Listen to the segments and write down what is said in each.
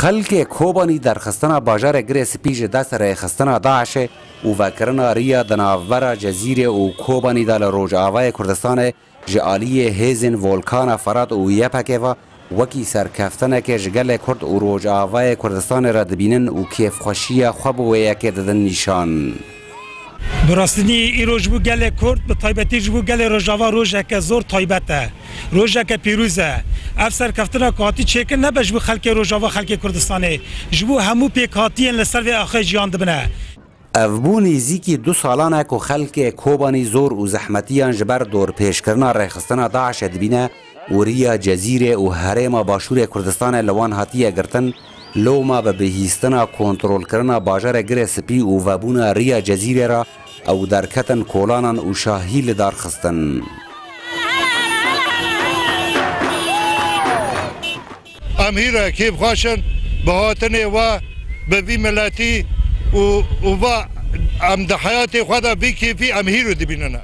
خلک کوبانی در خستنا باجار گری سپیج دست رای خستنا داعش و وکرنا ریا دناور جزیره و کوبانی دال روج آوای کردستان جعالی هیزن ولکان فرات و یپکه و وکی سرکفتنه که جگل کرد و روج آوای کردستان را دبینن و کیف خوشی خواب و یکی دادن نشان. براستنی ای روز بو گله کرد به تایبتی جو گله روجاوا روزه که زور تایبته روزه که پیروزه افسر کفتنا کاتی چکن نباش بو خلک روجاوا خلک کردستانه جو همو پیکاتین لسر و آخر جیان دبنه افبو نزیکی 2 سالانه که خلک کوبانی زور و زحمتیان جبر دور پیش کرنا ریخستنا داعش دبینه و ریا جزیره و حرم باشور کردستان لوان هاتیه گرتن لوما به بهیستنا کنترل کرنا باجار گره سپی و وبونا ریا جزیره را او درکتن کولانان و شاهیل دار خستن. امهیره کیف خواشن بهاتنه و به وی ملتی و ام ده حیات خدا بی کیفی امهیرو دبیننه.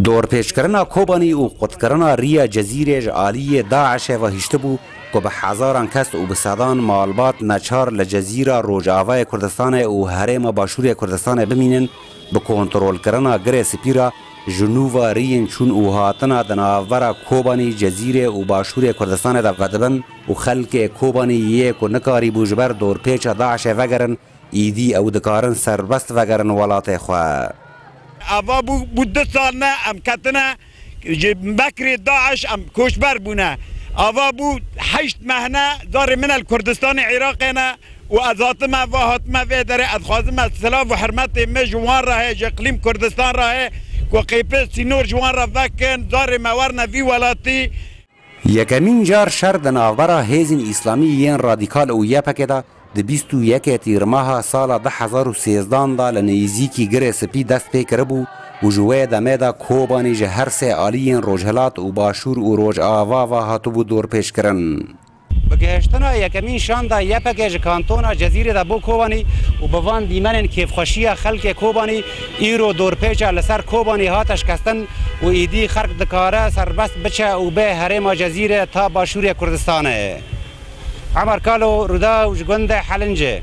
دور پیش کرنا کوبانی و قد کرنا ریا جزیره جعالی داعش و هشتبو که به هزاران کس و به صدان مالبات نچار لجزیره روج آوای کردستان و حرم باشور کردستان بمینن به کنترل کرنا گره سپیرا جنوب رین چون و هاتنا دناور کوبانی جزیره و باشور کردستان دا ودبن و خلک کوبانی یک و نکاری بوجبر دور پیچ داعش وگرن ایدی او دکارن سربست وگرن ولات خواه. اوا بو 2 سال نه ام کتنه بکری داعش ام کوشبر بونه اوا بو 8 مهنه دار من الکردستان عراقنا و ازاتما و هاتما و داره ادخوازم سلام و حرمت ما جوان راه اقلیم کردستان راه و قیپه سینور جوان را وکن دار مورنا وی ولاتی یکمین جار شرد ناورا هیزن اسلامی ین رادیکال او یپکه دا د 21 تیر ماه سال 2013 دا لنیزیکی گره سپی دست پی کربو و جوه دمه دا کوبانی جهر سه آلیین روجهلات و باشور و روج آوا و هاتو بو دور پیش کرن. بگهشتنا یکمین شان دا یپکه جکانتونا جزیره دا بو کوبانی و بوان دیمنن کیف خوشی خلک کوبانی ایرو دور پیچه لسر کوبانی هاتش کستن و ایدی خرق دکاره سربست بچه و به حرم جزیره تا باشور کردستانه. عمر کالو رودا و جگند حلنجه